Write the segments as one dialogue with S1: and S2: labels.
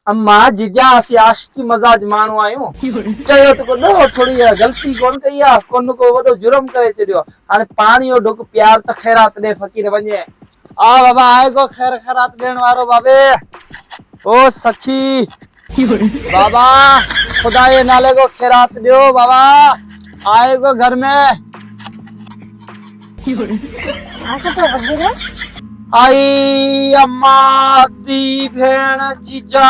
S1: अम्मा जीजा असी आशिकी मजाज माण्हू आहियूं चयो त को न थोड़ी गलती कोन कई आहे कोन को वॾो जुर्म करे छॾियो हाणे पाणी जो ढुक प्यार त ख़ैरात ॾे फ़कीर वञे आ बाबा आए को खैर खैरात ॾियण वारो बाबे ओ सखी बाबा खुदा जे नाले को खैरात ॾियो बाबा आए को घर में आई अम्मा दी भेण जीजा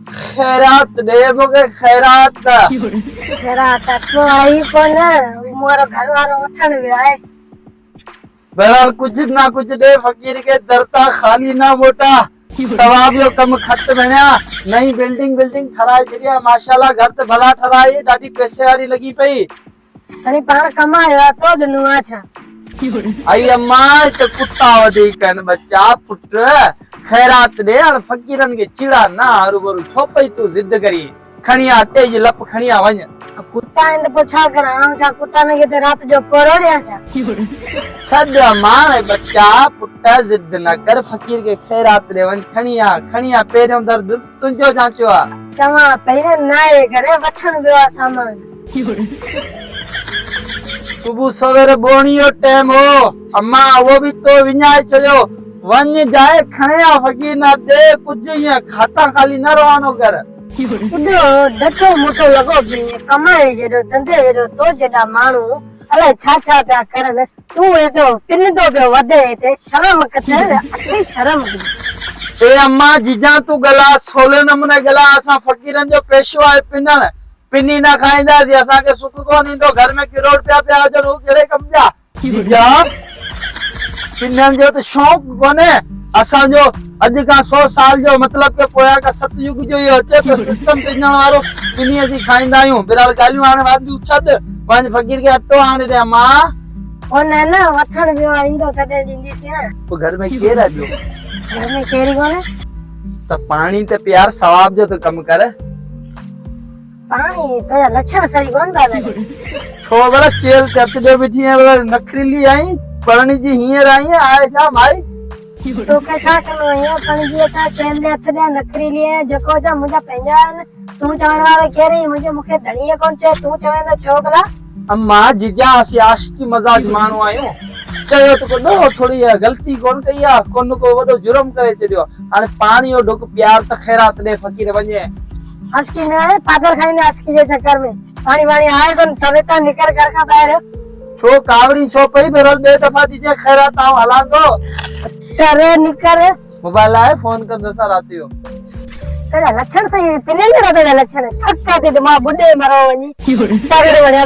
S1: खैरात दे मूंखे खैरात
S2: तो आई कोन मोरो घर वारो उठण वियो आहे
S1: बहरहाल कुछ ना कुछ दे फकीर के दरता खाली ना मोटा सवाब जो कम खत बणिया नई बिल्डिंग ठराए छॾिया माशाल्लाह घर त भला ठराई ॾाढी पैसे वारी लगी पई
S2: तनी पाण कमायो तो ॾिनो आहे छा
S1: आई अम्मा त कुत्ता वधीक आहिनि बच्चा पुट खैरात ॾे हाणे फ़कीरनि खे चिड़ा ना हरू भरू छो पई तूं ज़िद करी खणी आ अटे जी लप खणी आ वञ
S2: कुत्ता आहिनि त पोइ छा करा छा कुत्ता ने खे राति जो पोरो ॾियां छा
S1: छॾ अम्मा बच्चा पुट ज़िद न कर फ़कीर खे खैरात ॾे वञ खणी आ पहिरियों दर्द तुंहिंजो जांचियो आहे
S2: चवां पहिरियों नाए करे वठण वियो आहे सामान
S1: सुबह सवेरे बोणी जो टाइम हो अम्मा वो भी तो विञाए छॾियो वञ जाए खणे आ फ़कीर ना दे कुछ ईअं खाता खाली न रवानो कर
S2: एॾो डटो मोटो लॻो पियो कमाए जहिड़ो धंधे जहिड़ो तो जेॾा माण्हू अलाए छा छा पिया करनि तूं एॾो पिनंदो पियो वधे हिते शर्म कथे अथई शर्म
S1: ए अम्मा जीजा तू गला सोले नमूने गला असां फ़कीरनि जो पेशो आहे पिनण पिनी न खाईंदासीं असांखे सुख कोन ईंदो घर में किरोड़ पिया हुजनि हू कहिड़े कम जा जीजा पिननि जो त शौक़ु कोन्हे असांजो अॼु खां 100 साल जो मतलब के पोयां खां सतयुग जो इहो अचे पियो सिस्टम पिनण वारो पिनी असीं खाईंदा आहियूं बिरहाल ॻाल्हियूं हाणे वादियूं छॾ वञ फ़कीर खे अटो आणे ॾे अम्मा
S2: ओ न वठण वियो आहे ईंदो सॾे ॾींदीसीं न
S1: पोइ घर में केरु आहे ॿियो
S2: घर में केरु कोन्हे
S1: त पाणी त प्यार सवाब जो त कमु कर
S2: पाणी तुंहिंजा लक्षण सही कोन था लॻनि
S1: छो भला चेल कत ॾे बीठी आहे नखरीली आई पढ़णी जी हींअर आई आहे छा माई
S2: तोखे छा करिणो आहे पण जीअं त चेल दे हथ ॾे नखरीली आहे जेको जा मुंहिंजा पंहिंजा आहिनि तूं चवण वारो केरु मुंहिंजे मूंखे धणीअ कोन चए तूं चवेंदो छो भला
S1: अम्मा जीजा असीं आशिकी मजाज माण्हू आहियूं चयो त को न थोड़ी गलती कोन कई आहे कोन को वॾो जुर्म करे छॾियो हाणे पाणी जो ढुक प्यार त ख़ैरात ॾे फ़कीर वञे
S2: आशिकी न आहे पागल खाईंदे आशिकी जे चक्कर में पाणी वाणी आहे कोन तवे तां निकर घर खां ॿाहिरि
S1: छो कावड़ी छो पई बेरल ॿिए दफ़ा जीजा ख़ैरात आऊं हलां थो
S2: करे निकर
S1: मोबाइल आहे फोन कंदसि राति जो
S2: तेरा लक्षण सही पिननि जहिड़ा तेरा लक्षण थक ते मां बुॾे मरो वञी तगड़े वञा